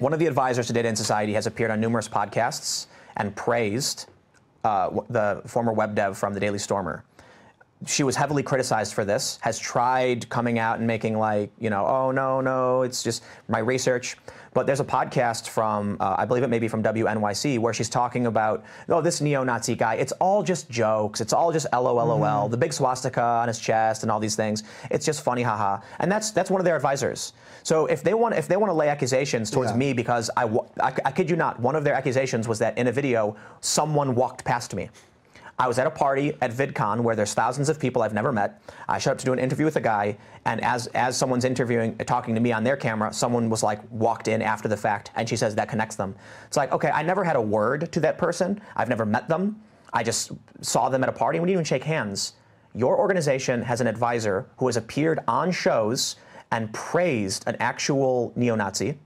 one of the advisors to Data in Society has appeared on numerous podcasts and praised the former web dev from the Daily Stormer. She was heavily criticized for this, has tried coming out and making like, you know, oh, no, it's just my research. But there's a podcast from, I believe it may be from WNYC, where she's talking about, oh, this neo-Nazi guy, it's all just jokes. It's all just LOLOL, the big swastika on his chest and all these things. It's just funny, haha. And that's one of their advisors. So if they want to lay accusations towards me because I kid you not, one of their accusations was that in a video, someone walked past me. I was at a party at VidCon where there's thousands of people I've never met. I showed up to do an interview with a guy, and as someone's talking to me on their camera, someone was like walked in after the fact, and she says that connects them. It's like, okay, I never had a word to that person. I've never met them. I just saw them at a party, and we didn't even shake hands. Your organization has an advisor who has appeared on shows and praised an actual neo-Nazi.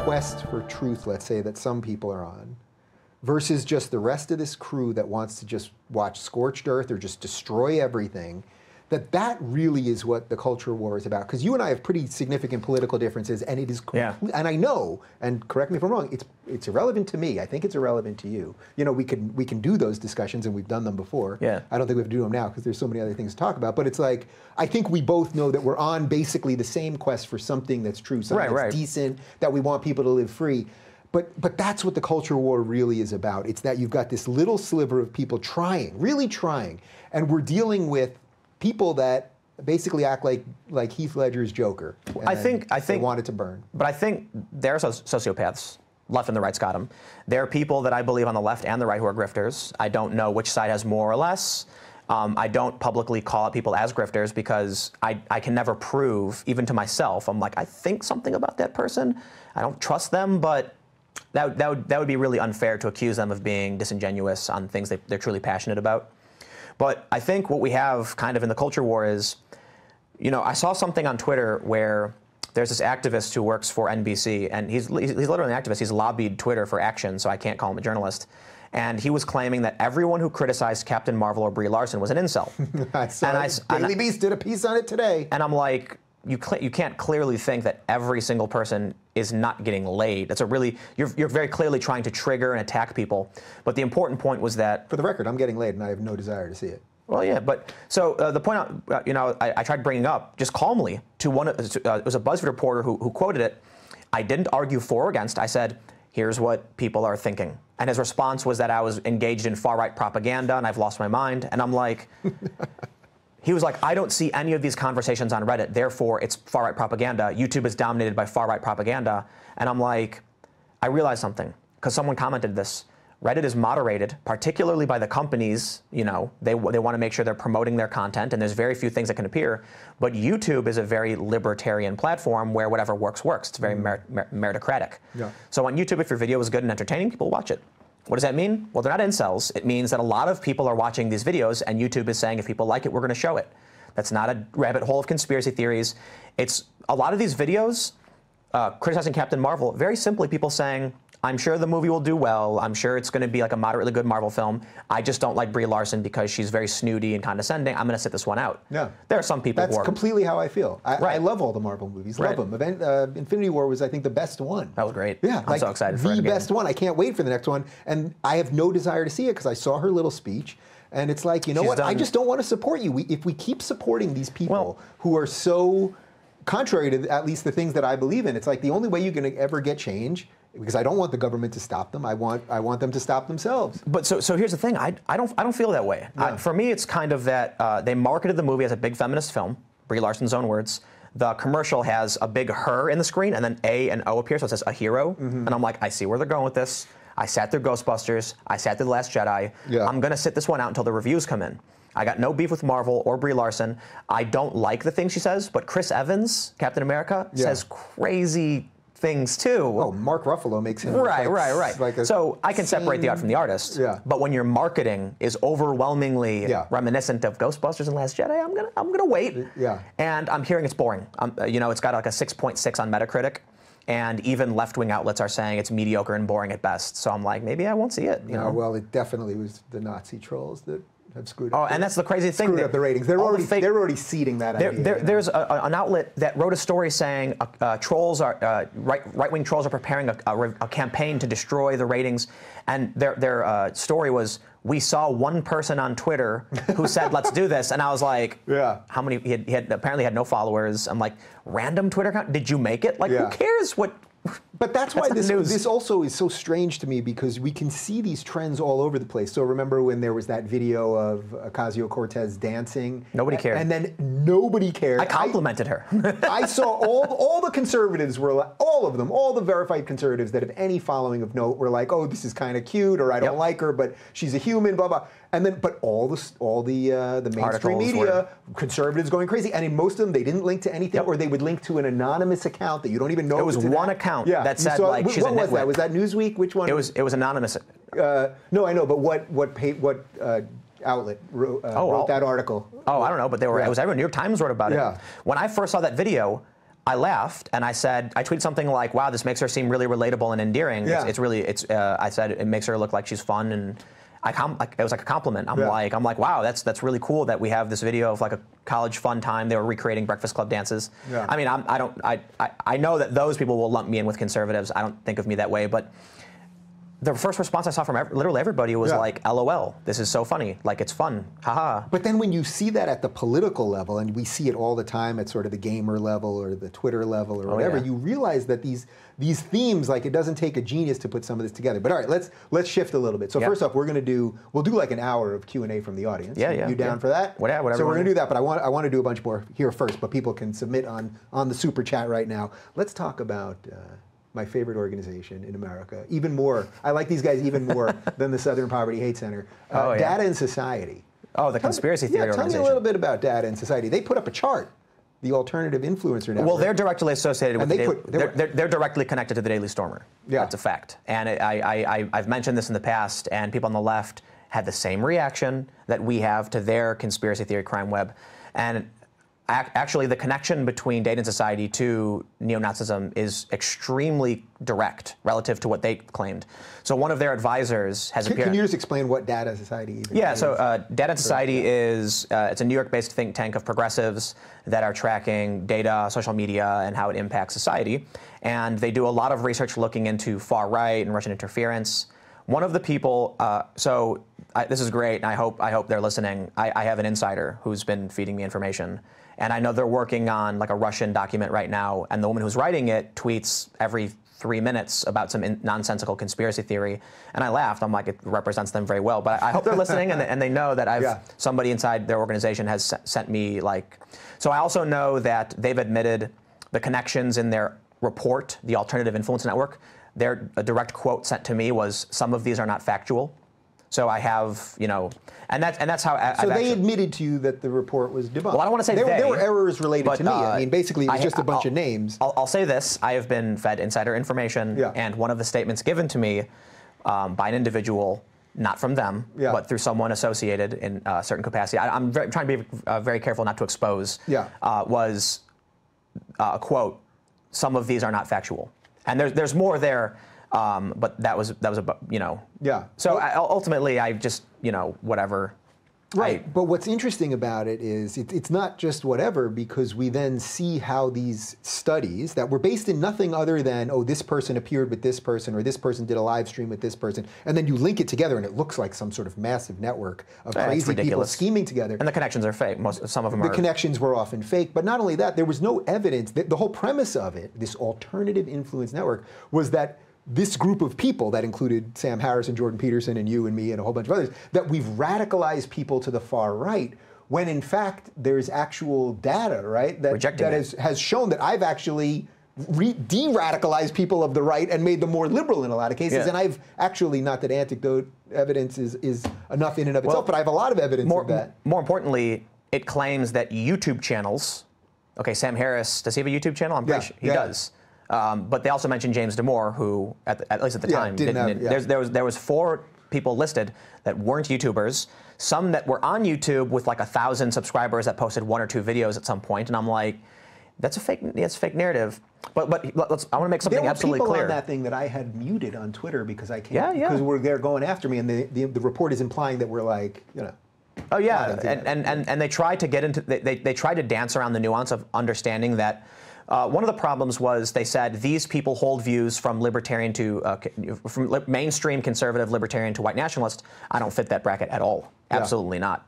Quest for truth, let's say, that some people are on, versus just the rest of this crew that wants to just watch scorched earth or just destroy everything, that really is what the culture war is about. Because you and I have pretty significant political differences, and it is, and I know, and correct me if I'm wrong, it's irrelevant to me. I think it's irrelevant to you. You know, we can do those discussions, and we've done them before. Yeah. I don't think we have to do them now because there's so many other things to talk about. But it's like, I think we both know that we're on basically the same quest for something that's true, something that's decent, that we want people to live free. But that's what the culture war really is about. It's that you've got this little sliver of people trying, really trying, and we're dealing with people that basically act like Heath Ledger's Joker. I think they want it to burn. But I think there are sociopaths. Left and the right's got them. There are people that I believe on the left and the right who are grifters. I don't know which side has more or less. I don't publicly call out people as grifters because I can never prove, even to myself, I'm like, I think something about that person. I don't trust them, but that would be really unfair to accuse them of being disingenuous on things they're truly passionate about. But I think what we have kind of in the culture war is, you know, I saw something on Twitter where there's this activist who works for NBC, and he's literally an activist. He's lobbied Twitter for action, so I can't call him a journalist. And he was claiming that everyone who criticized Captain Marvel or Brie Larson was an incel. I saw Daily Beast did a piece on it today. And I'm like, you can't clearly think that every single person is not getting laid. That's you're very clearly trying to trigger and attack people. But the important point was that, for the record, I'm getting laid and I have no desire to see it. Well, yeah, but so the point, you know, I tried bringing up just calmly to one. It was a BuzzFeed reporter who quoted it. I didn't argue for or against. I said, here's what people are thinking. And his response was that I was engaged in far-right propaganda and I've lost my mind. And I'm like, he was like, I don't see any of these conversations on Reddit, therefore it's far-right propaganda. YouTube is dominated by far-right propaganda. And I'm like, I realized something, because someone commented this. Reddit is moderated, particularly by the companies. You know, they want to make sure they're promoting their content, and there's very few things that can appear. But YouTube is a very libertarian platform where whatever works, works. It's very meritocratic. Yeah. So on YouTube, if your video is good and entertaining, people watch it. What does that mean? Well, they're not incels. It means that a lot of people are watching these videos, and YouTube is saying, if people like it, we're going to show it. That's not a rabbit hole of conspiracy theories. It's a lot of these videos criticizing Captain Marvel, very simply people saying, I'm sure the movie will do well. I'm sure it's going to be like a moderately good Marvel film. I just don't like Brie Larson because she's very snooty and condescending. I'm going to sit this one out. Yeah. There are some people who are... That's completely how I feel. I love all the Marvel movies. Love them. Infinity War was, I think, the best one. That was great. Yeah. I'm so excited for it again. The best one. I can't wait for the next one. And I have no desire to see it because I saw her little speech. And it's like, you know what? I just don't want to support you. If we keep supporting these people who are so contrary to at least the things that I believe in, it's like the only way you're going to ever get change, because I don't want the government to stop them. I want them to stop themselves. But so here's the thing. I don't feel that way. No. For me, it's kind of that they marketed the movie as a big feminist film. Brie Larson's own words. The commercial has a big her in the screen, and then A and O appear, so it says a hero. And I'm like, I see where they're going with this. I sat through Ghostbusters. I sat through The Last Jedi. Yeah. I'm gonna sit this one out until the reviews come in. I got no beef with Marvel or Brie Larson. I don't like the things she says, but Chris Evans, Captain America, says crazy things too. Oh, Mark Ruffalo makes him right. Like so I can separate the art from the artist. Yeah. But when your marketing is overwhelmingly reminiscent of Ghostbusters and Last Jedi, I'm gonna wait. Yeah. And I'm hearing it's boring. You know, it's got like a 6.6 on Metacritic, and even left-wing outlets are saying it's mediocre and boring at best. So I'm like, maybe I won't see it. You know? Well, it definitely was the Nazi trolls that have screwed up. Oh, and that's the crazy thing. Screwed up the ratings. They're already seeding that idea. There's an outlet that wrote a story saying trolls are right-wing trolls are preparing a campaign to destroy the ratings, and their story was, we saw one person on Twitter who said, let's do this. And I was like, how many? He had apparently had no followers. I'm like, random Twitter account? Did you make it? Like, who cares what? But that's why this also is so strange to me, because we can see these trends all over the place. So remember when there was that video of Ocasio-Cortez dancing? Nobody cared. And then nobody cared. I complimented her. I saw all the conservatives were like, all of them, all the verified conservatives that have any following of note were like, oh, this is kind of cute, or I don't like her, but she's a human, blah, blah. And then, but all the mainstream media, conservatives going crazy, and in most of them, they didn't link to anything, or they would link to an anonymous account that you don't even know. It was one account that said, like, she's a nitwit. What was that? Was that Newsweek? Which one? It was anonymous. No, I know, but what outlet wrote that article? Oh, I don't know, but they were. It was everyone. New York Times wrote about it. When I first saw that video, I laughed and I tweeted something like, "Wow, this makes her seem really relatable and endearing." I said it makes her look like she's fun, and it was like a compliment. I'm like, wow, that's really cool that we have this video of like a college fun time. They were recreating Breakfast Club dances. I mean, I know that those people will lump me in with conservatives. I don't think of me that way, but the first response I saw from literally everybody was like, LOL, this is so funny. Like, it's fun. Haha. But then when you see that at the political level, and we see it all the time at sort of the gamer level or the Twitter level or whatever, you realize that these themes, like, it doesn't take a genius to put some of this together. But all right, let's shift a little bit. So first off, we'll do like an hour of Q&A from the audience. You down for that? Whatever. So we're going to do that, but I want to do a bunch more here first, but people can submit on the super chat right now. Let's talk about my favorite organization in America, even more. I like these guys even more than the Southern Poverty Hate Center. Data and Society. Oh, the conspiracy theory organization. Tell me a little bit about Data and Society. They put up a chart, the Alternative Influencer Network. Well, they're directly associated with they're directly connected to the Daily Stormer. That's a fact. And I've mentioned this in the past, and people on the left had the same reaction that we have to their conspiracy theory crime web. And actually, the connection between Data and Society to neo-Nazism is extremely direct relative to what they claimed. So one of their advisors has appeared. Can you just explain what Data and Society even is? So Data and Society is it's a New York-based think tank of progressives that are tracking data, social media, and how it impacts society. And they do a lot of research looking into far right and Russian interference. One of the people, this is great, and I hope they're listening. I have an insider who's been feeding me information. And I know they're working on like a Russian document right now, and the woman who's writing it tweets every 3 minutes about some nonsensical conspiracy theory. And I laughed. I'm like, it represents them very well. But I hope they're listening, and they know that somebody inside their organization has sent me like. So I also know that they've admitted the connections in their report, the Alternative Influence Network. A direct quote sent to me was, "Some of these are not factual." So I have, and that's how. So they admitted to you that the report was debunked. Well, I don't want to say there were errors related to me. I mean, basically, it was just a bunch of names. I'll say this: I have been fed insider information, and one of the statements given to me by an individual, not from them, but through someone associated in a certain capacity. I'm trying to be very careful not to expose. Was a quote: "Some of these are not factual," and there's more there. But that was So ultimately, I just whatever. Right. But what's interesting about it is it's not just whatever, because we then see how these studies that were based in nothing other than, oh, this person appeared with this person, or this person did a live stream with this person, and then you link it together and it looks like some sort of massive network of crazy people scheming together. And the connections are fake. Some of them are. The connections were often fake. But not only that, there was no evidence. The whole premise of it, this Alternative Influence Network, was that this group of people that included Sam Harris and Jordan Peterson and you and me and a whole bunch of others, that we've radicalized people to the far right, when in fact there's actual data, right, that has shown that I've actually de-radicalized people of the right and made them more liberal in a lot of cases. And I've actually, not that anecdote evidence is enough in and of itself, but I have a lot of evidence of that. More importantly, it claims that YouTube channels, Sam Harris, does he have a YouTube channel? I'm pretty sure he does. But they also mentioned James Damore, who, at least at the time, there was 4 people listed that weren't YouTubers. Some that were on YouTube with like 1,000 subscribers that posted 1 or 2 videos at some point, and I'm like, that's a fake narrative. But I want to make something absolutely clear. There were people on that thing that I had muted on Twitter because I can't, because they're going after me, and the report is implying that we're like, Oh yeah, and they try to get into they try to dance around the nuance of understanding that one of the problems was they said these people hold views from libertarian to mainstream conservative libertarian to white nationalist. I don't fit that bracket at all. Absolutely not.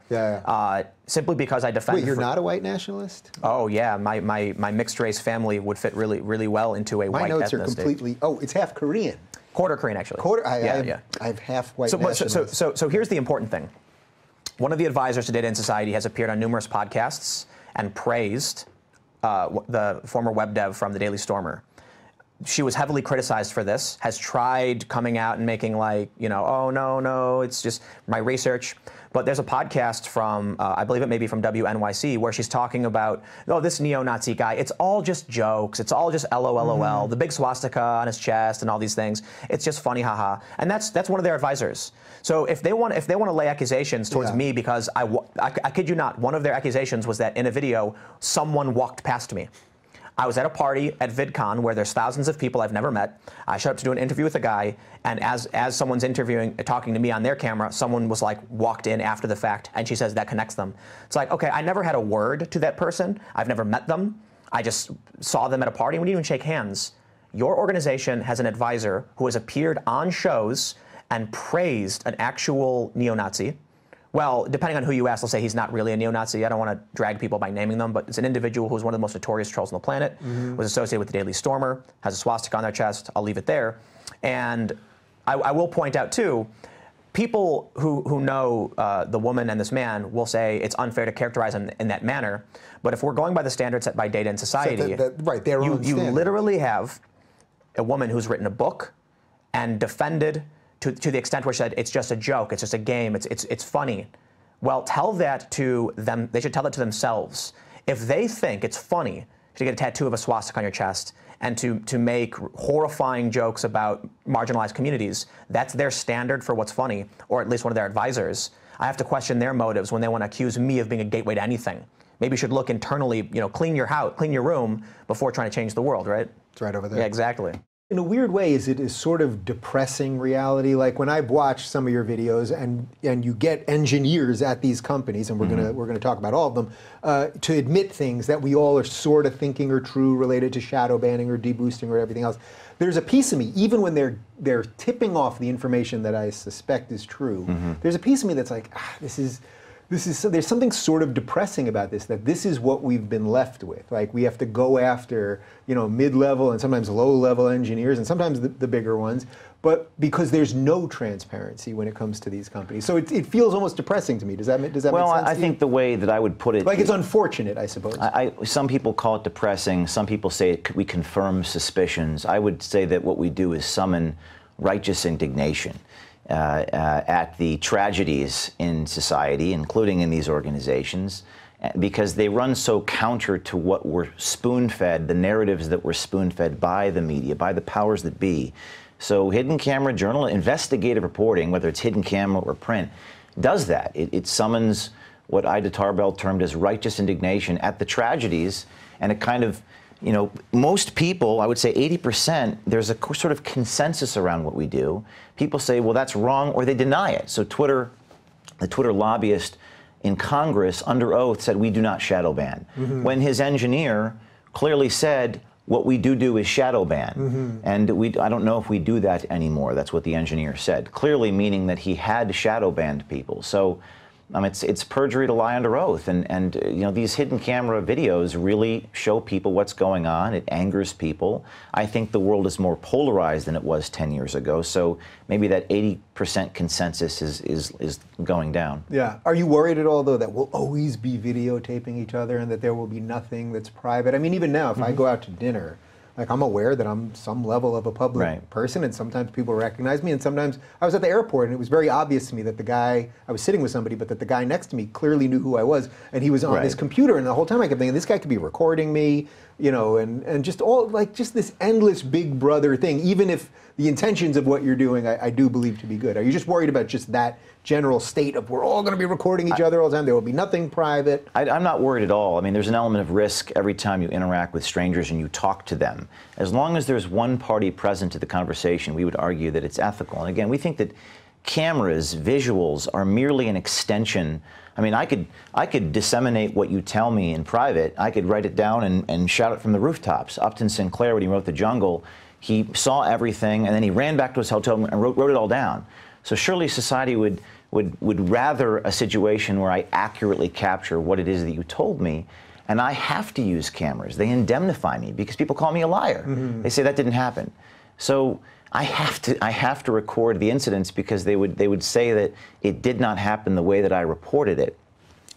Simply because I defend. Wait, you're not a white nationalist? Oh yeah, my mixed race family would fit really well into a white ethnicity. My notes are completely. Oh, it's half Korean. Quarter Korean actually. Quarter. I have half white nationalist. So here's the important thing. One of the advisors to Data and Society has appeared on numerous podcasts and praised the former web dev from the Daily Stormer. She was heavily criticized for this, has tried coming out and making like, oh, no, it's just my research. But there's a podcast from, I believe it may be from WNYC, where she's talking about, oh, this neo-Nazi guy, it's all just jokes. It's all just LOLOL, the big swastika on his chest and all these things. It's just funny, haha. And that's one of their advisors. So if they want to lay accusations towards me because I kid you not, one of their accusations was that in a video, someone walked past me. I was at a party at VidCon where there's thousands of people I've never met. I showed up to do an interview with a guy, and as someone's talking to me on their camera, someone was like walked in after the fact, and she says that connects them. It's like, okay, I never had a word to that person. I've never met them. I just saw them at a party, and we didn't even shake hands. Your organization has an advisor who has appeared on shows and praised an actual neo-Nazi. Well, depending on who you ask, they'll say he's not really a neo-Nazi. I don't want to drag people by naming them, but it's an individual who's one of the most notorious trolls on the planet, was associated with the Daily Stormer, has a swastika on their chest. I'll leave it there. And I will point out, too, people who know the woman and this man will say it's unfair to characterize him in that manner. But if we're going by the standards set by Data and Society, you literally have a woman who's written a book and defended to the extent where she said it's just a joke, it's just a game, it's funny. Well, tell that to them. They should tell that to themselves. If they think it's funny to get a tattoo of a swastika on your chest and to make horrifying jokes about marginalized communities, that's their standard for what's funny, or at least one of their advisors. I have to question their motives when they want to accuse me of being a gateway to anything. Maybe you should look internally, clean your house, clean your room before trying to change the world, right? It's right over there. Yeah, exactly. In a weird way, it is sort of depressing reality. Like when I've watched some of your videos, and you get engineers at these companies, and we're gonna talk about all of them, to admit things that we all are sort of thinking are true related to shadow banning or deboosting or everything else. There's a piece of me, even when they're tipping off the information that I suspect is true, there's a piece of me that's like, there's something sort of depressing about this, that this is what we've been left with. Like we have to go after, mid-level and sometimes low-level engineers and sometimes the bigger ones, but because there's no transparency when it comes to these companies. So it feels almost depressing to me. Does that make sense? Well, I think the way that I would put it... Like it's unfortunate, I suppose. Some people call it depressing. Some people say we confirm suspicions. I would say that what we do is summon righteous indignation at the tragedies in society, including in these organizations, because they run so counter to what we're spoon-fed, the narratives that we're spoon-fed by the media, by the powers that be. So hidden camera journalism, investigative reporting, whether it's hidden camera or print, does that. It summons what Ida Tarbell termed as righteous indignation at the tragedies, and it kind of, most people, I would say 80%, there's a sort of consensus around what we do. People say, well, that's wrong, or they deny it. So the Twitter lobbyist in Congress, under oath, said we do not shadow ban. When his engineer clearly said, what we do is shadow ban. And I don't know if we do that anymore. That's what the engineer said. Clearly meaning that he had shadow banned people. So it's perjury to lie under oath, and these hidden camera videos really show people what's going on. It angers people. I think the world is more polarized than it was 10 years ago, so maybe that 80% consensus is going down. Yeah. Are you worried at all, though, that we'll always be videotaping each other and that there will be nothing that's private? I mean, even now, if I go out to dinner, like I'm aware that I'm some level of a public person, and sometimes people recognize me, and sometimes I was at the airport and it was very obvious to me that I was sitting with somebody, but that the guy next to me clearly knew who I was, and he was on his computer, and the whole time I kept thinking, this guy could be recording me, and just this endless Big Brother thing, even if the intentions of what you're doing I do believe to be good. Are you just worried about just that general state of we're all going to be recording each other all the time, there will be nothing private? I'm not worried at all. I mean, there's an element of risk every time you interact with strangers and you talk to them. As long as there's one party present to the conversation, we would argue that it's ethical. And again, we think that cameras, visuals, are merely an extension. I mean, I could disseminate what you tell me in private. I could write it down and shout it from the rooftops. Upton Sinclair, when he wrote The Jungle, he saw everything, and then he ran back to his hotel and wrote it all down. So surely society would rather a situation where I accurately capture what it is that you told me, and I have to use cameras. They indemnify me because people call me a liar. They say that didn't happen. So I have to record the incidents because they would say that it did not happen the way that I reported it.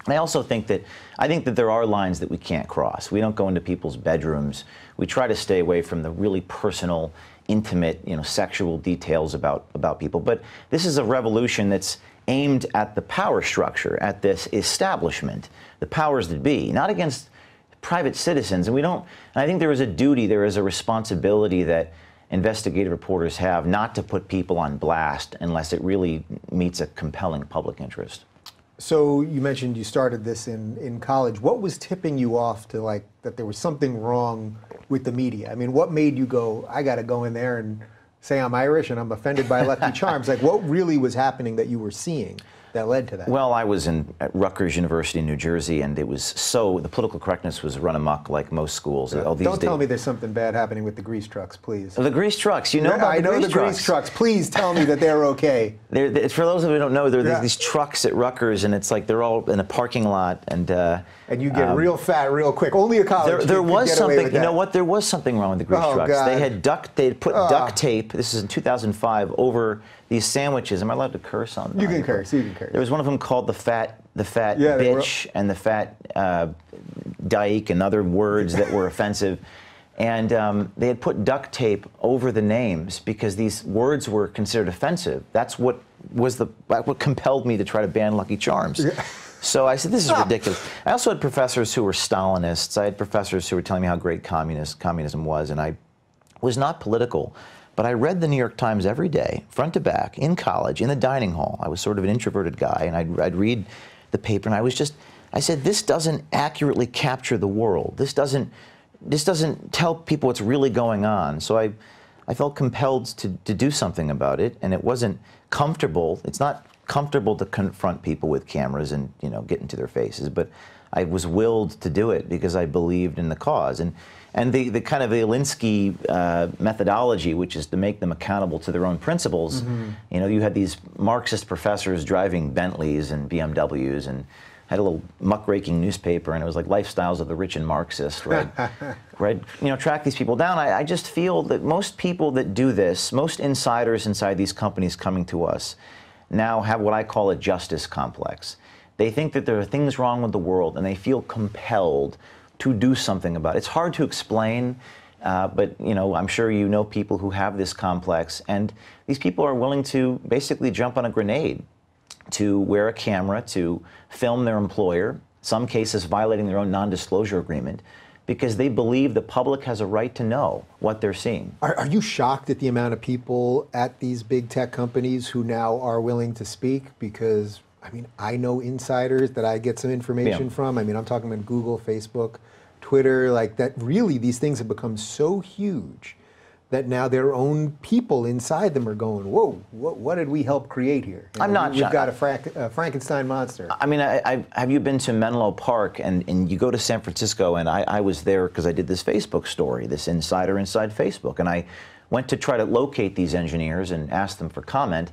And I also think that there are lines that we can't cross. We don't go into people's bedrooms. We try to stay away from the really personal, intimate, sexual details about people. But this is a revolution that's aimed at the power structure, at this establishment, the powers that be, not against private citizens. And I think there is a duty, there is a responsibility that investigative reporters have not to put people on blast unless it really meets a compelling public interest. So you mentioned you started this in college. What was tipping you off to that there was something wrong with the media? I mean, what made you go, I got to go in there and say I'm Irish and I'm offended by Lucky Charms? What really was happening that you were seeing that led to that? Well, I was at Rutgers University in New Jersey, and the political correctness was run amok like most schools. Yeah. Don't tell me there's something bad happening with the grease trucks, please. The grease trucks, you know about the grease trucks. I know the grease trucks. Please tell me that they're okay. For those of you who don't know, there are these trucks at Rutgers, and it's like they're all in a parking lot, and you get real fat real quick. Only a college there was get something. away with that. You know what? There was something wrong with the grease trucks. God. They had put duct tape. This is in 2005 over these sandwiches. Am I allowed to curse on that? You can curse. You can curse. There was one of them called the fat bitch and the fat dyke and other words that were offensive. And they had put duct tape over the names because these words were considered offensive. That's what compelled me to try to ban Lucky Charms. Yeah. So I said, this is ridiculous. I also had professors who were Stalinists. I had professors who were telling me how great communism was, and I was not political. But I read the New York Times every day, front to back, in college, in the dining hall. I was sort of an introverted guy, and I'd read the paper, and I said, this doesn't accurately capture the world. This doesn't tell people what's really going on. So I felt compelled to do something about it, and it wasn't comfortable. It's not comfortable to confront people with cameras and get into their faces, but I was willed to do it because I believed in the cause. And the kind of Alinsky methodology, which is to make them accountable to their own principles. You had these Marxist professors driving Bentleys and BMWs, and had a little muckraking newspaper, and it was like Lifestyles of the Rich and Marxist, where I'd track these people down. I just feel that most people that do this, most insiders inside these companies coming to us, now have what I call a justice complex. They think that there are things wrong with the world, and they feel compelled to do something about it. It's hard to explain, but I'm sure you know people who have this complex, and these people are willing to basically jump on a grenade, to wear a camera, to film their employer, some cases violating their own non-disclosure agreement, because they believe the public has a right to know what they're seeing. Are you shocked at the amount of people at these big tech companies who now are willing to speak? Because, I know insiders that I get some information from. I'm talking about Google, Facebook, Twitter, that really these things have become so huge that now their own people inside them are going, whoa, what did we help create here? I'm not We've got a Frankenstein monster. Have you been to Menlo Park, and you go to San Francisco, and I was there because I did this Facebook story, this insider inside Facebook, and I went to try to locate these engineers and ask them for comment,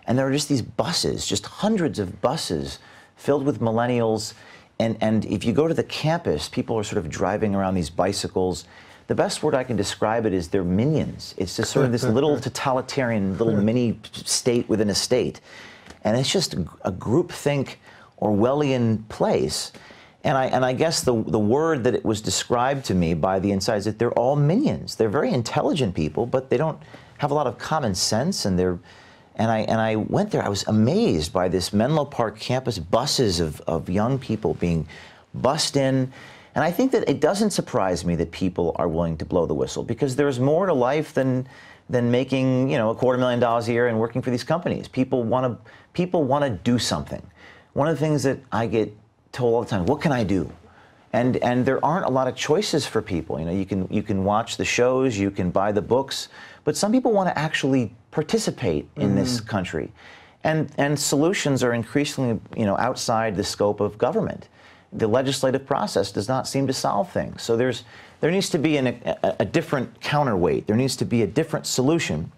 and there are just these buses, just hundreds of buses filled with millennials, and if you go to the campus, people are sort of driving around these bicycles. The best word I can describe it is they're minions. It's just sort of this little totalitarian, little mini state within a state. And it's just a groupthink Orwellian place. And I guess the word that it was described to me by the insiders is that they're all minions. They're very intelligent people, but they don't have a lot of common sense. And I went there. I was amazed by this Menlo Park campus, buses of young people being bussed in. And I think that it doesn't surprise me that people are willing to blow the whistle, because there's more to life than making $250,000 a year and working for these companies. People want to do something. One of the things that I get told all the time, what can I do? And there aren't a lot of choices for people. You can watch the shows, you can buy the books, but some people want to actually participate in this country. And solutions are increasingly, outside the scope of government. The legislative process does not seem to solve things. So there needs to be a different counterweight. There needs to be a different solution.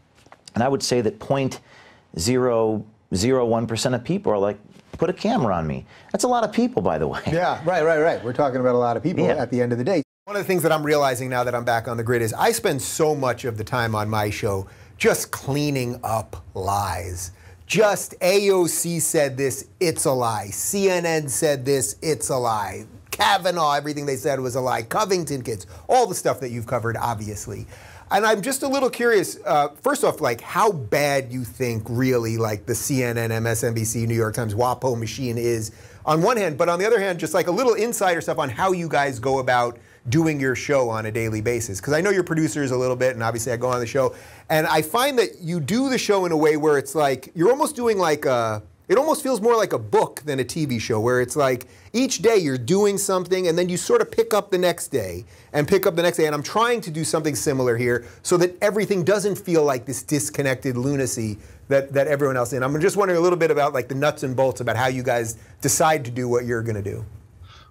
And I would say that 0.001% of people are like, put a camera on me. That's a lot of people, by the way. Yeah, right. We're talking about a lot of people at the end of the day. One of the things that I'm realizing now that I'm back on the grid is I spend so much of the time on my show just cleaning up lies. Just AOC said this, it's a lie. CNN said this, it's a lie. Kavanaugh, everything they said was a lie. Covington kids, all the stuff that you've covered, obviously. And I'm just a little curious, first off, like how bad you think really like the CNN, MSNBC, New York Times, WAPO machine is on one hand, but on the other hand, just like a little insider stuff on how you guys go about doing your show on a daily basis. Because I know your producers a little bit, and obviously I go on the show, and I find that you do the show in a way where it's like, you're almost doing like it almost feels more like a book than a TV show, where it's like each day you're doing something and then you sort of pick up the next day and pick up the next day. And I'm trying to do something similar here so that everything doesn't feel like this disconnected lunacy that everyone else is in. I'm just wondering a little bit about like the nuts and bolts about how you guys decide to do what you're going to do.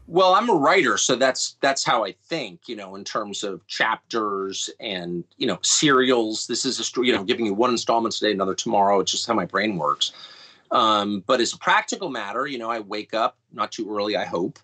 Well, I'm a writer, so that's how I think, in terms of chapters and, serials. This is a story, giving you one installment today, another tomorrow. It's just how my brain works. But as a practical matter, I wake up not too early, I hope.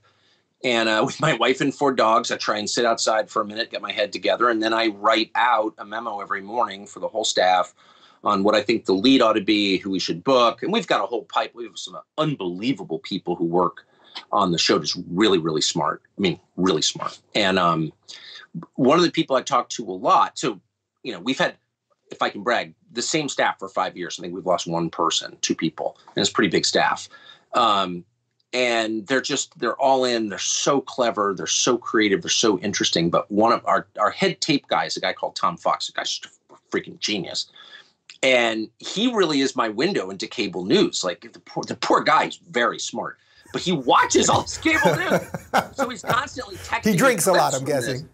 And with my wife and 4 dogs, I try and sit outside for a minute, get my head together. And then I write out a memo every morning for the whole staff on what I think the lead ought to be, who we should book. And we've got a whole pipe. We have some unbelievable people who work on the show, just really, really smart. I mean, really smart. And one of the people I talk to a lot, so, we've had, if I can brag, the same staff for 5 years. I think we've lost one person, 2 people, and it's a pretty big staff. And they're all in. They're so clever. They're so creative. They're so interesting. But one of our head tape guy is a guy called Tom Fox. The guy's just a freaking genius. And he really is my window into cable news. Like the poor guy is very smart, but he watches all this cable news. So he's constantly texting. He drinks a lot, I'm guessing.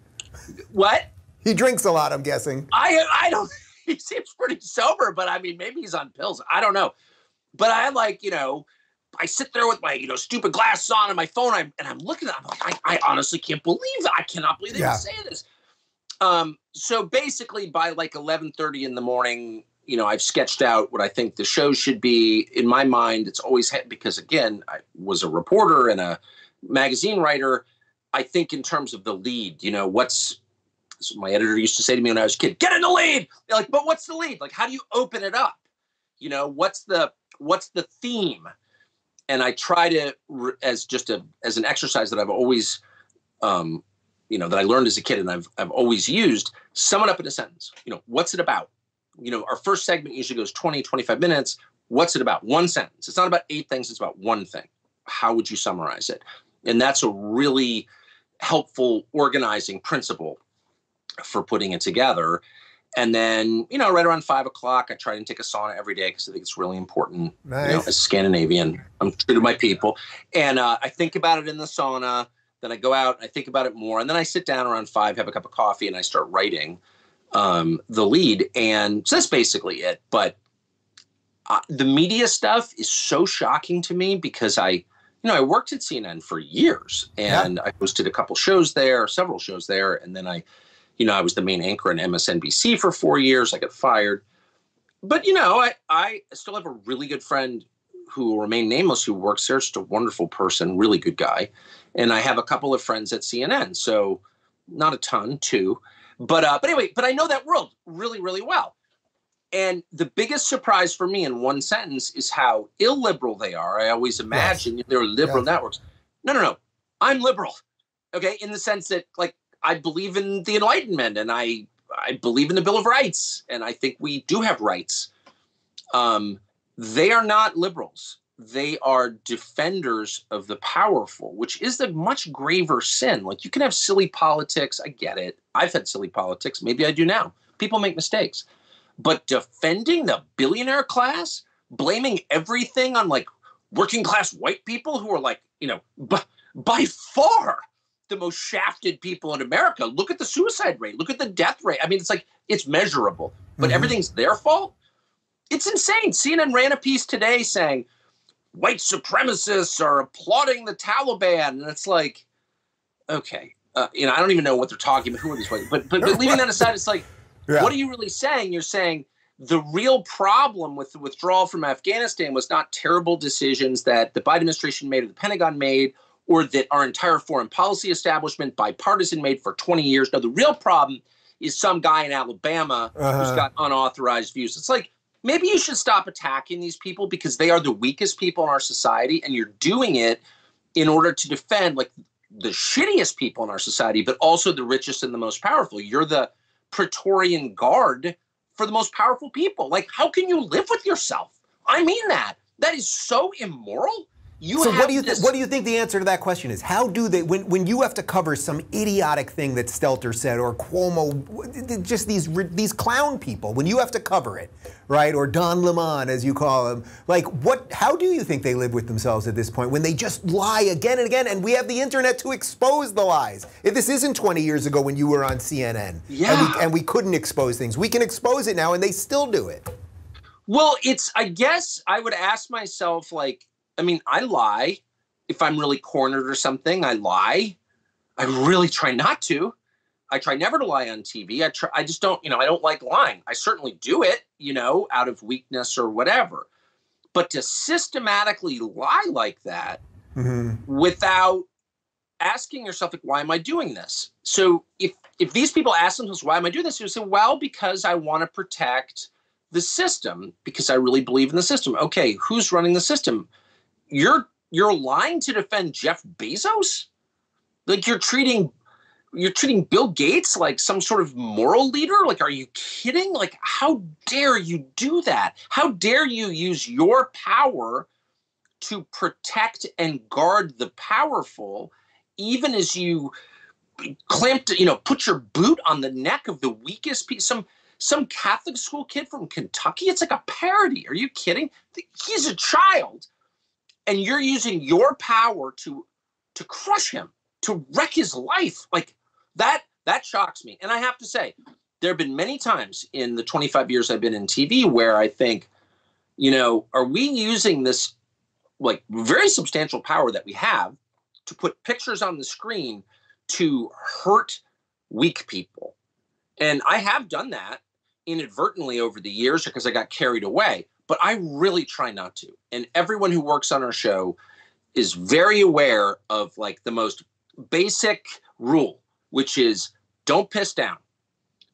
What? He drinks a lot, I'm guessing. I don't. He seems pretty sober, but I mean, maybe he's on pills. I don't know. But I I sit there with my, stupid glasses on and my phone, and I'm looking at it. I'm like, I honestly can't believe that. I cannot believe they would say this. So basically by like 11:30 in the morning, I've sketched out what I think the show should be. In my mind, it's always because, again, I was a reporter and a magazine writer. I think in terms of the lead, my editor used to say to me when I was a kid, get in the lead. They're like, but what's the lead? Like, how do you open it up? What's the theme? And I try to, as an exercise that I've always, that I learned as a kid and I've always used, sum it up in a sentence. What's it about? Our first segment usually goes 20, 25 minutes. What's it about? One sentence. It's not about 8 things. It's about one thing. How would you summarize it? And that's a really helpful organizing principle for putting it together. And then, right around 5 o'clock, I try and take a sauna every day because I think it's really important. Nice. As Scandinavian, I'm true to my people. And I think about it in the sauna. Then I go out and I think about it more. And then I sit down around 5, have a cup of coffee, and I start writing the lead. And so that's basically it. But the media stuff is so shocking to me because I worked at CNN for years, and I hosted a couple shows there, several shows there. And then I was the main anchor in MSNBC for 4 years. I got fired. But, I still have a really good friend who will remain nameless, who works there, just a wonderful person, really good guy. And I have a couple of friends at CNN. So not a ton, 2. But anyway, I know that world really, really well. And the biggest surprise for me in one sentence is how illiberal they are. I always imagine they're liberal networks. No. I'm liberal. Okay. In the sense that, like, I believe in the Enlightenment and I believe in the Bill of Rights. And I think we do have rights. They are not liberals. They are defenders of the powerful, which is the much graver sin. Like, you can have silly politics. I get it. I've had silly politics. Maybe I do now. People make mistakes. But defending the billionaire class, blaming everything on like working class white people who are like, by far the most shafted people in America. Look at the suicide rate. Look at the death rate. I mean, it's measurable, but everything's their fault. It's insane. CNN ran a piece today saying white supremacists are applauding the Taliban. And it's like, okay, I don't even know what they're talking about. Who are these white? But leaving that aside, it's like, what are you really saying? You're saying the real problem with the withdrawal from Afghanistan was not terrible decisions that the Biden administration made or the Pentagon made, or that our entire foreign policy establishment, bipartisan, made for 20 years. No, the real problem is some guy in Alabama who's got unauthorized views. It's like, maybe you should stop attacking these people because they are the weakest people in our society, and you're doing it in order to defend like the shittiest people in our society, but also the richest and the most powerful. You're the Praetorian Guard for the most powerful people. Like, how can you live with yourself? I mean that. That is so immoral. So what do you think the answer to that question is? How do they, when you have to cover some idiotic thing that Stelter said or Cuomo, just these clown people, when you have to cover it, right? Or Don Lemon, as you call him, like how do you think they live with themselves at this point when they just lie again and again, and we have the internet to expose the lies? If this isn't 20 years ago when you were on CNN, and we couldn't expose things, we can expose it now and they still do it. Well, I guess I would ask myself, like, I mean, I lie. If I'm really cornered or something, I lie. I really try not to. I try never to lie on TV. I just don't, I don't like lying. I certainly do it, out of weakness or whatever. But to systematically lie like that without asking yourself, like, why am I doing this? So if these people ask themselves, why am I doing this? You say, well, because I want to protect the system, because I really believe in the system. Okay, who's running the system? You're lying to defend Jeff Bezos? Like you're treating Bill Gates like some sort of moral leader? Like, are you kidding? Like, how dare you do that? How dare you use your power to protect and guard the powerful, even as you put your boot on the neck of the weakest people? Some Catholic school kid from Kentucky? It's like a parody. Are you kidding? He's a child. And you're using your power to crush him, to wreck his life. Like that shocks me. And I have to say, there have been many times in the 25 years I've been in TV where I think, are we using this like very substantial power that we have to put pictures on the screen to hurt weak people? And I have done that inadvertently over the years because I got carried away. But I really try not to. And everyone who works on our show is very aware of like the most basic rule, which is don't piss down.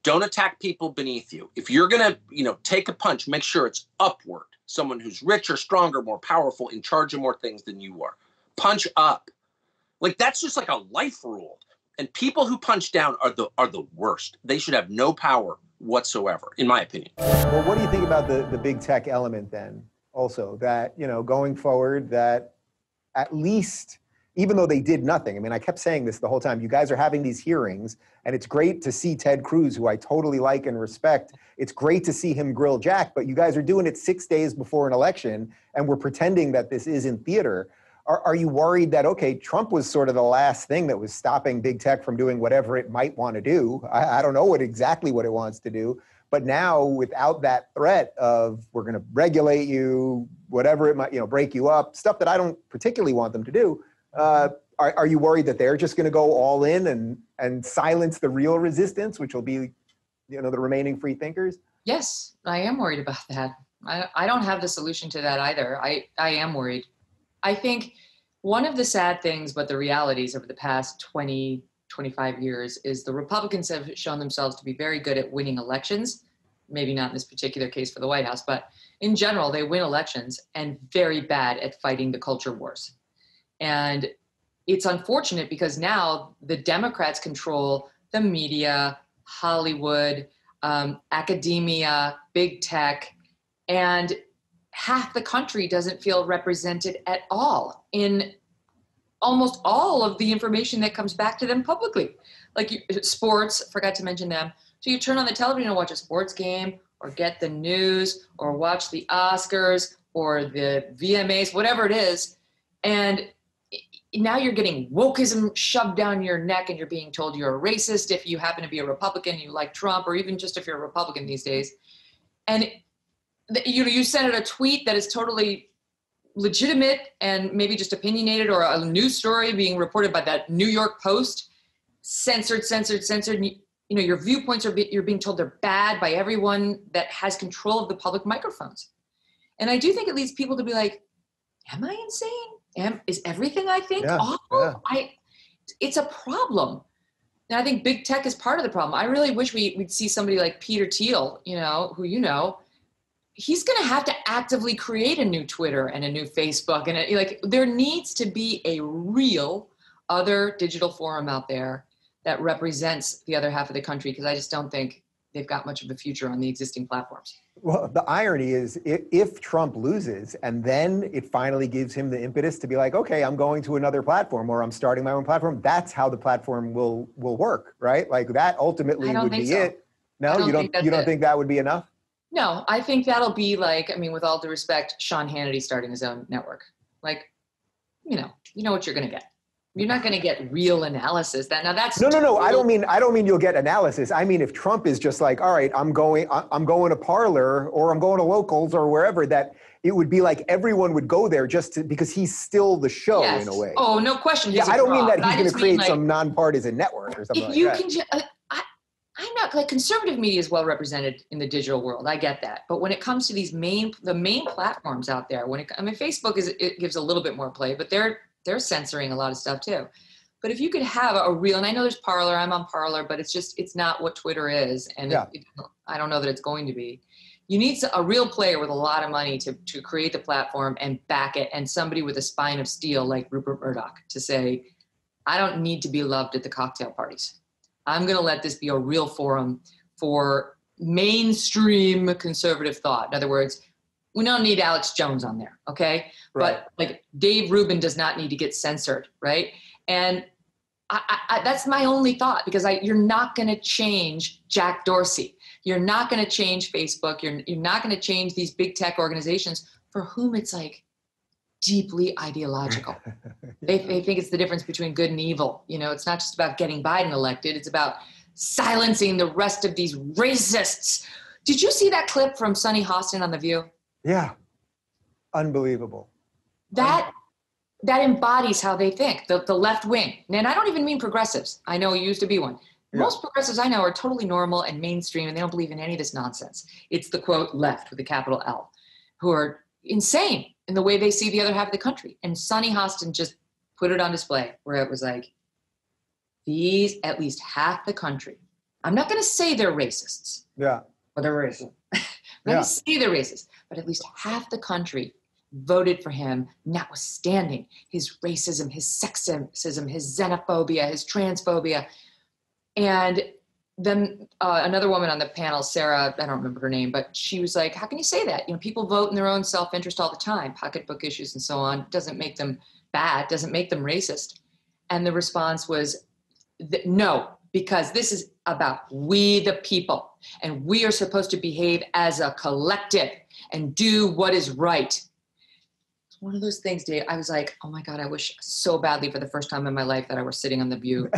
Don't attack people beneath you. If you're going to, take a punch, make sure it's upward. Someone who's richer, stronger, more powerful, in charge of more things than you are. Punch up. Like that's just like a life rule. And people who punch down are the worst. They should have no power whatsoever, in my opinion. Well, what do you think about the big tech element then? Also, that going forward, that at least, even though they did nothing, I mean, I kept saying this the whole time. You guys are having these hearings, and it's great to see Ted Cruz, who I totally like and respect. It's great to see him grill Jack, but you guys are doing it 6 days before an election, and we're pretending that this isn't theater. Are you worried that, okay, Trump was sort of the last thing that was stopping big tech from doing whatever it might want to do? I don't know exactly what it wants to do. But now, without that threat of we're going to regulate you, whatever it might, break you up, stuff that I don't particularly want them to do, are you worried that they're just going to go all in and silence the real resistance, which will be, the remaining free thinkers? Yes, I am worried about that. I don't have the solution to that either. I am worried. I think one of the sad things, but the realities over the past 20, 25 years is the Republicans have shown themselves to be very good at winning elections. Maybe not in this particular case for the White House, but in general, they win elections and very bad at fighting the culture wars. And it's unfortunate because now the Democrats control the media, Hollywood, academia, big tech, and half the country doesn't feel represented at all in almost all of the information that comes back to them publicly. Like sports, forgot to mention them. So you turn on the television and watch a sports game or get the news or watch the Oscars or the VMAs, whatever it is. And now you're getting wokeism shoved down your neck and you're being told you're a racist if you happen to be a Republican, you like Trump, or even just if you're a Republican these days. And you send out a tweet that is totally legitimate and maybe just opinionated, or a news story being reported by that New York Post, censored. Your viewpoints you're being told they're bad by everyone that has control of the public microphones. And I do think it leads people to be like, am I insane? Is everything I think awful? Yeah. It's a problem. And I think big tech is part of the problem. I really wish we'd see somebody like Peter Thiel, who he's going to have to actively create a new Twitter and a new Facebook. And there needs to be a real other digital forum out there that represents the other half of the country, because I just don't think they've got much of a future on the existing platforms. Well, the irony is if Trump loses and then it finally gives him the impetus to be like, okay, I'm going to another platform, or I'm starting my own platform, that's how the platform will work, right? Like that ultimately would be it. No, you don't think that would be enough? No, I think that'll be with all due respect, Sean Hannity starting his own network. You know what you're going to get. You're not going to get real analysis. No. I don't mean you'll get analysis. I mean, if Trump is just like, all right, I'm going to Parler, or I'm going to Locals, or wherever, that it would be like everyone would go there because he's still the show in a way. Oh, no question. Yeah, I don't mean that he's going to create some nonpartisan network or something like that. I'm not conservative media is well represented in the digital world. I get that, but when it comes to the main platforms out there, Facebook it gives a little bit more play, but they're censoring a lot of stuff too. But if you could have a real, and I know there's Parler, I'm on Parler, but it's not what Twitter is. And I don't know that it's going to be. You need a real player with a lot of money to create the platform and back it, and somebody with a spine of steel like Rupert Murdoch to say, I don't need to be loved at the cocktail parties. I'm going to let this be a real forum for mainstream conservative thought. In other words, we don't need Alex Jones on there, okay? Right. But Dave Rubin does not need to get censored, right? And I that's my only thought, because you're not going to change Jack Dorsey. You're not going to change Facebook. You're not going to change these big tech organizations for whom it's deeply ideological. They think it's the difference between good and evil. It's not just about getting Biden elected. It's about silencing the rest of these racists. Did you see that clip from Sunny Hostin on The View? Yeah. Unbelievable. That embodies how they think, the left wing. And I don't even mean progressives. I know you used to be one. Yeah. Most progressives I know are totally normal and mainstream, and they don't believe in any of this nonsense. It's the, quote, left with a capital L, who are insane in the way they see the other half of the country. And Sunny Hostin just put it on display, where it was like, at least half the country, I'm not going to say they're racists. Yeah. But they're racist. I'm not going to say they're racist, but at least half the country voted for him, notwithstanding his racism, his sexism, his xenophobia, his transphobia. And then another woman on the panel, Sarah, I don't remember her name, but she was like, how can you say that? People vote in their own self-interest all the time, pocketbook issues and so on. Doesn't make them bad, doesn't make them racist. And the response was, no, because this is about we the people, and we are supposed to behave as a collective and do what is right. It's one of those things, Dave. I was like, oh my God, I wish so badly for the first time in my life that I were sitting on The View.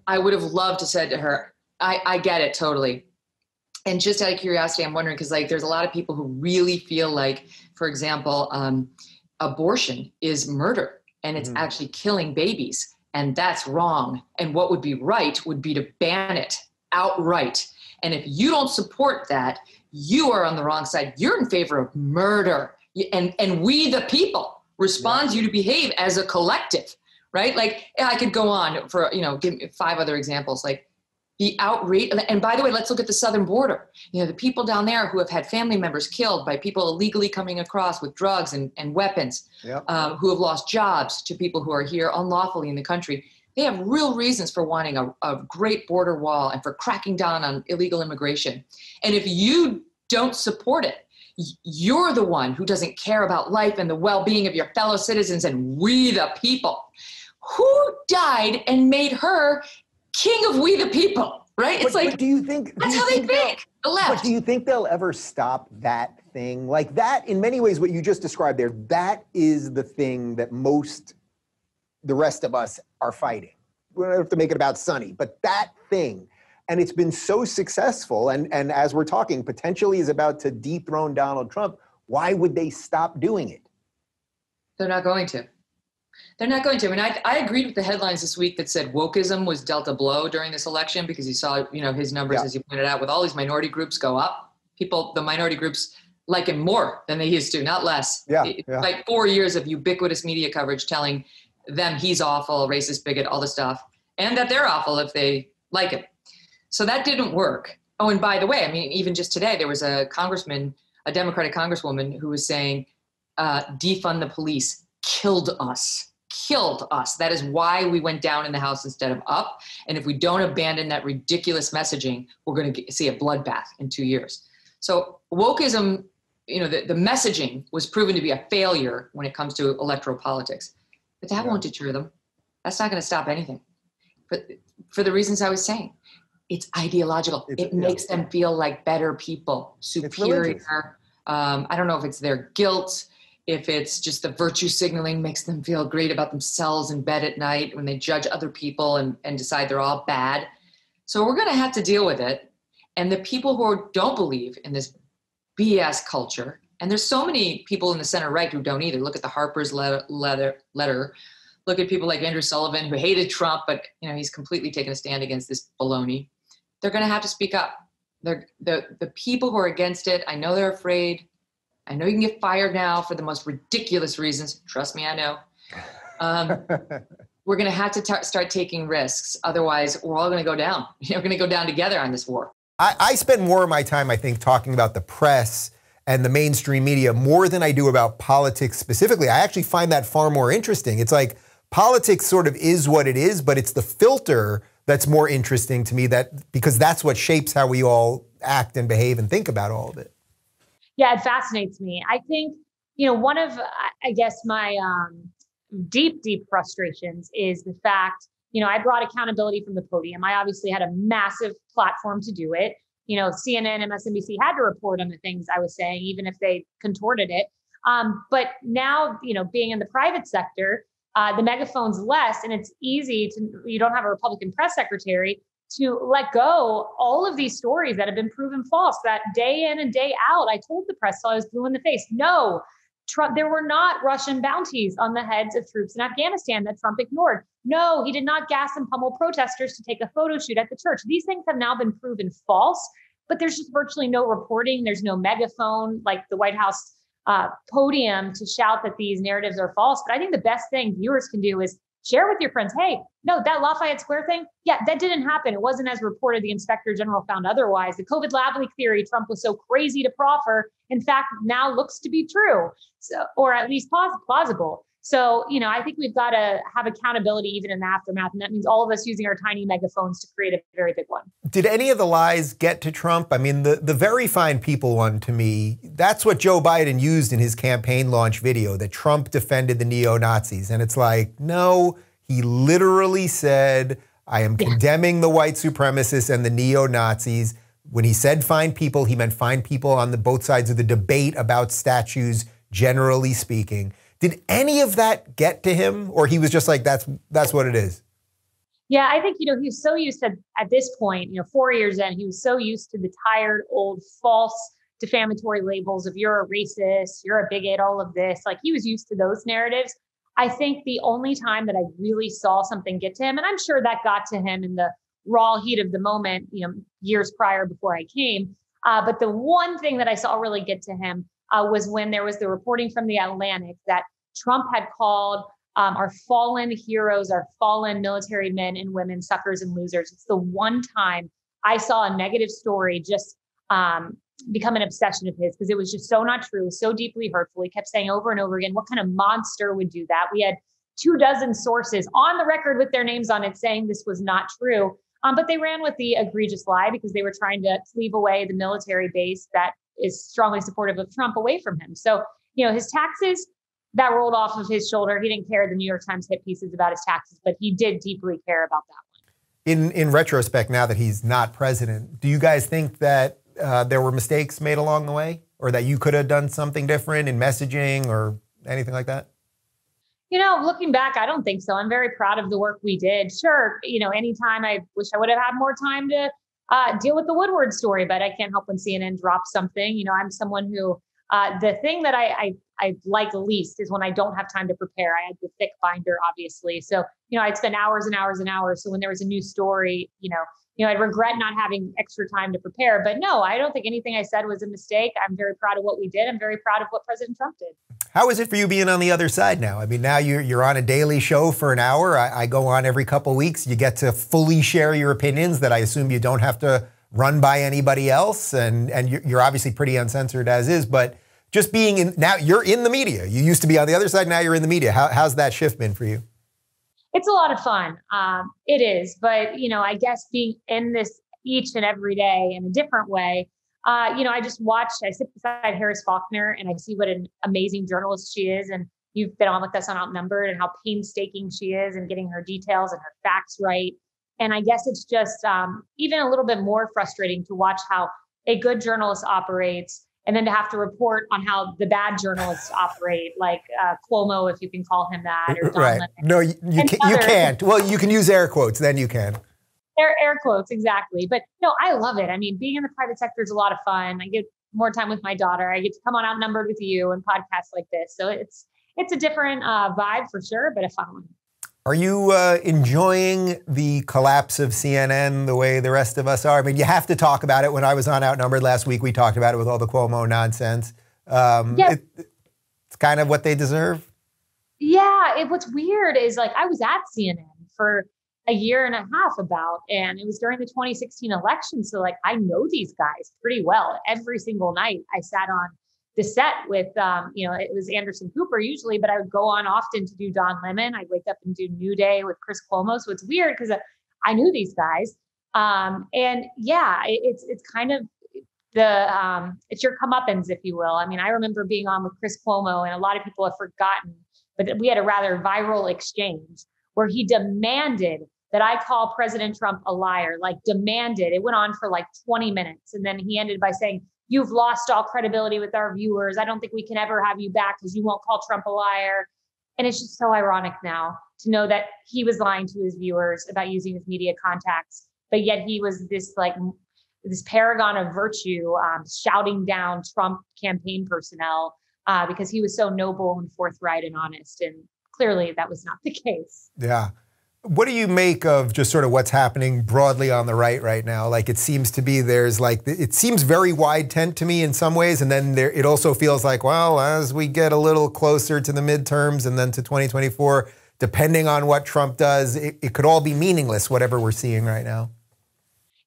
I would have loved to said to her, I get it totally. And just out of curiosity, I'm wondering, because there's a lot of people who really feel like, for example, abortion is murder and it's actually killing babies. And that's wrong. And what would be right would be to ban it outright. And if you don't support that, you are on the wrong side. You're in favor of murder. And we, the people, respond you to behave as a collective, right? I could go on for, give me 5 other examples, the outrage. And by the way, let's look at the southern border. The people down there who have had family members killed by people illegally coming across with drugs and weapons, who have lost jobs, to people who are here unlawfully in the country. They have real reasons for wanting a great border wall and for cracking down on illegal immigration. And if you don't support it, you're the one who doesn't care about life and the well-being of your fellow citizens and we the people. Who died and made her king of we the people, right? But do you think that's how they think? The left. But do you think they'll ever stop that thing? Like that, in many ways, what you just described there, that is the thing that the rest of us are fighting. We don't have to make it about Sunny, but that thing, And it's been so successful. And as we're talking, potentially is about to dethrone Donald Trump. Why would they stop doing it? They're not going to. They're not going to. I mean, I agreed with the headlines this week that said wokeism was dealt a blow during this election because you saw, his numbers, as you pointed out, with all these minority groups go up. The minority groups like him more than they used to, not less. Like 4 years of ubiquitous media coverage telling them he's awful, racist, bigot, all this stuff, and that they're awful if they like him. So that didn't work. Oh, and by the way, I mean, even just today, there was a congressman, a Democratic congresswoman who was saying, defund the police killed us. That is why we went down in the House instead of up. And if we don't abandon that ridiculous messaging, we're going to see a bloodbath in 2 years. So wokeism, the messaging was proven to be a failure when it comes to electoral politics. But that won't deter them. That's not going to stop anything. For the reasons I was saying. It's ideological. It makes them feel like better people, superior. I don't know if it's their guilt, if it's just the virtue signaling makes them feel great about themselves in bed at night when they judge other people and decide they're all bad. So we're going to have to deal with it. And the people who don't believe in this BS culture, and there's so many people in the center right who don't either. Look at the Harper's letter. Look at people like Andrew Sullivan who hated Trump, but he's completely taken a stand against this baloney. They're going to have to speak up. The people who are against it, I know they're afraid. I know you can get fired now for the most ridiculous reasons. Trust me, I know. We're going to have to start taking risks. Otherwise, we're all going to go down. We're going to go down together on this war. I spend more of my time, I think, talking about the press and the mainstream media more than I do about politics specifically. I actually find that far more interesting. It's like politics sort of is what it is, but it's the filter that's more interesting to me, because that's what shapes how we all act and behave and think about all of it. Yeah, it fascinates me. I think, one of, I guess, my deep frustrations is the fact, I brought accountability from the podium. I obviously had a massive platform to do it. CNN, MSNBC had to report on the things I was saying, even if they contorted it. But now, being in the private sector, the megaphone's less, and it's easy you don't have a Republican press secretary to let go all of these stories that have been proven false, that day in and day out, I told the press, so I was blue in the face. No, Trump, there were not Russian bounties on the heads of troops in Afghanistan that Trump ignored. No, he did not gas and pummel protesters to take a photo shoot at the church. These things have now been proven false, but there's just virtually no reporting. There's no megaphone like the White House podium to shout that these narratives are false. But I think the best thing viewers can do is share with your friends, hey, no, that Lafayette Square thing, yeah, that didn't happen. It wasn't as reported. The Inspector General found otherwise. The COVID lab leak theory Trump was so crazy to proffer, in fact, now looks to be true, or at least plausible. So, I think we've got to have accountability even in the aftermath. And that means all of us using our tiny megaphones to create a very big one. Did any of the lies get to Trump? I mean, the very fine people one, to me, that's what Joe Biden used in his campaign launch video, that Trump defended the neo-Nazis. And it's like, no, he literally said, I am condemning the white supremacists and the neo-Nazis. When he said fine people, he meant fine people on both sides of the debate about statues, generally speaking. Did any of that get to him, or he was just like, that's what it is? Yeah, I think, he's so used to, at this point, 4 years in, he was so used to the tired, old, false, defamatory labels of you're a racist, you're a bigot, all of this. Like, he was used to those narratives. I think the only time that I really saw something get to him, and I'm sure that got to him in the raw heat of the moment, years prior before I came. But the one thing that I saw really get to him was when there was the reporting from the Atlantic that Trump had called our fallen heroes, our fallen military men and women, suckers and losers. It's the one time I saw a negative story just become an obsession of his, because it was just so not true, so deeply hurtful. He kept saying over and over again, what kind of monster would do that? We had 24 sources on the record with their names on it saying this was not true. But they ran with the egregious lie because they were trying to cleave away the military base that is strongly supportive of Trump away from him. So, his taxes, that rolled off of his shoulder. He didn't care. The New York Times hit pieces about his taxes, but he did deeply care about that one. In retrospect, now that he's not president, do you guys think that there were mistakes made along the way, or that you could have done something different in messaging or anything like that? Looking back, I don't think so. I'm very proud of the work we did. Sure, anytime I wish I would have had more time to deal with the Woodward story, but I can't help when CNN drops something. You know, I'm someone who, the thing that I like least is when I don't have time to prepare. I had the thick binder, obviously. So, you know, I'd spend hours and hours and hours. So when there was a new story, I'd regret not having extra time to prepare. But no, I don't think anything I said was a mistake. I'm very proud of what we did. I'm very proud of what President Trump did. How is it for you being on the other side now? I mean, now you're on a daily show for an hour. I go on every couple of weeks. You get to fully share your opinions that I assume you don't have to run by anybody else. And you're obviously pretty uncensored as is. But just being now you're in the media. You used to be on the other side. Now you're in the media. How's that shift been for you? It's a lot of fun. It is. But, I guess being in this each and every day in a different way, I sit beside Harris Faulkner and I see what an amazing journalist she is. And you've been on with us on Outnumbered and how painstaking she is and getting her details and her facts right. And I guess it's just even a little bit more frustrating to watch how a good journalist operates and then to have to report on how the bad journalists operate, like Cuomo, if you can call him that. Or Don right. Lemon. No, you can't. Well, you can use air quotes, then you can. Air quotes, exactly. But no, I love it. I mean, being in the private sector is a lot of fun. I get more time with my daughter. I get to come on Outnumbered with you and podcasts like this. So it's a different vibe for sure, but a fun one. Are you enjoying the collapse of CNN the way the rest of us are? I mean, you have to talk about it. When I was on Outnumbered last week, we talked about it with all the Cuomo nonsense. It's kind of what they deserve. Yeah. What's weird is I was at CNN for a year and a half and it was during the 2016 election. So I know these guys pretty well. Every single night I sat on the set with, it was Anderson Cooper usually, but I would go on often to do Don Lemon. I'd wake up and do New Day with Chris Cuomo. So it's weird because I knew these guys. It's kind of it's your comeuppance, if you will. I mean, I remember being on with Chris Cuomo and a lot of people have forgotten, but we had a rather viral exchange where he demanded that I call President Trump a liar, demanded. It went on for 20 minutes. And then he ended by saying, "You've lost all credibility with our viewers. I don't think we can ever have you back because you won't call Trump a liar." And it's just so ironic now to know that he was lying to his viewers about using his media contacts, but yet he was this paragon of virtue, shouting down Trump campaign personnel because he was so noble and forthright and honest. And clearly that was not the case. Yeah. What do you make of just sort of what's happening broadly on the right now? It seems to be it seems very wide tent to me in some ways. And then it also feels well, as we get a little closer to the midterms and then to 2024, depending on what Trump does, it could all be meaningless, whatever we're seeing right now.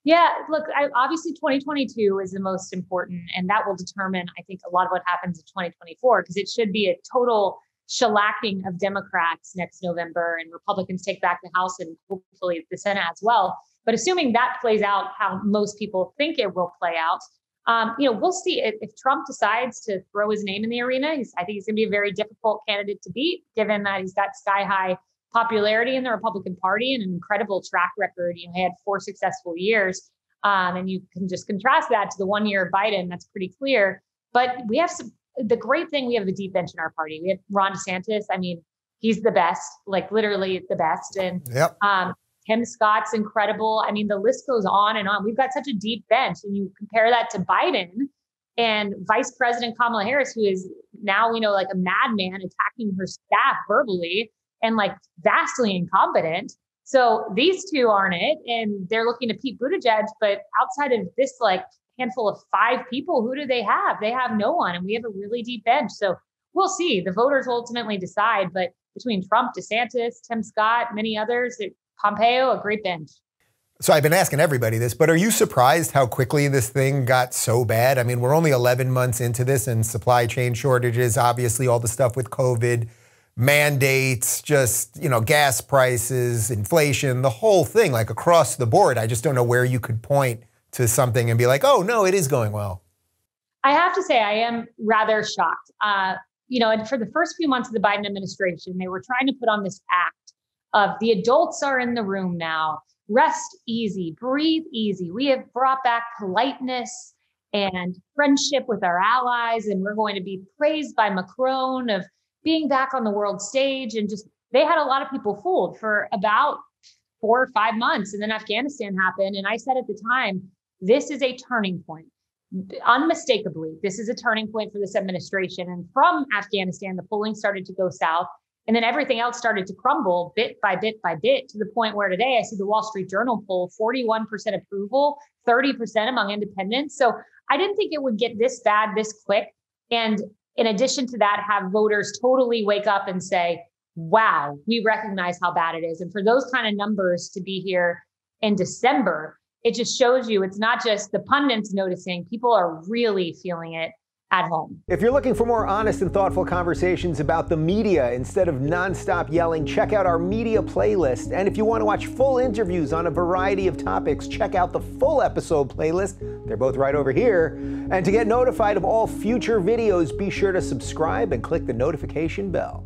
Yeah, look, obviously 2022 is the most important, and that will determine, I think, a lot of what happens in 2024, because it should be a total shellacking of Democrats next November and Republicans take back the House and hopefully the Senate as well. But assuming that plays out how most people think it will play out, we'll see if Trump decides to throw his name in the arena. I think he's going to be a very difficult candidate to beat, given that he's got sky high popularity in the Republican Party and an incredible track record. He had 4 successful years. And you can just contrast that to the 1 year of Biden. That's pretty clear. But we have the great thing, we have the deep bench in our party. We have Ron DeSantis. I mean, he's the best, literally the best. And yep. Tim Scott's incredible. I mean, the list goes on and on. We've got such a deep bench. And you compare that to Biden and Vice President Kamala Harris, who is now, like a madman attacking her staff verbally and vastly incompetent. So these two aren't it. And they're looking to Pete Buttigieg. But outside of this, handful of 5 people, who do they have? They have no one. And we have a really deep bench. So we'll see. The voters will ultimately decide. But between Trump, DeSantis, Tim Scott, many others, Pompeo, a great bench. So I've been asking everybody this, but are you surprised how quickly this thing got so bad? I mean, we're only 11 months into this and supply chain shortages, obviously all the stuff with COVID, mandates, just, gas prices, inflation, the whole thing, across the board. I just don't know where you could point to something and be oh, no, it is going well. I have to say, I am rather shocked. And for the first few months of the Biden administration, they were trying to put on this act of the adults are in the room now. Rest easy, breathe easy. We have brought back politeness and friendship with our allies, and we're going to be praised by Macron of being back on the world stage. And they had a lot of people fooled for about 4 or 5 months. And then Afghanistan happened. And I said at the time, this is a turning point. Unmistakably, this is a turning point for this administration. And from Afghanistan, the polling started to go south. And then everything else started to crumble bit by bit by bit, to the point where today I see the Wall Street Journal poll 41% approval, 30% among independents. So I didn't think it would get this bad this quick. And in addition to that, have voters totally wake up and say, wow, we recognize how bad it is. And for those kind of numbers to be here in December, it just shows you it's not just the pundits noticing, people are really feeling it at home. If you're looking for more honest and thoughtful conversations about the media instead of nonstop yelling, check out our media playlist. And if you want to watch full interviews on a variety of topics, check out the full episode playlist. They're both right over here. And to get notified of all future videos, be sure to subscribe and click the notification bell.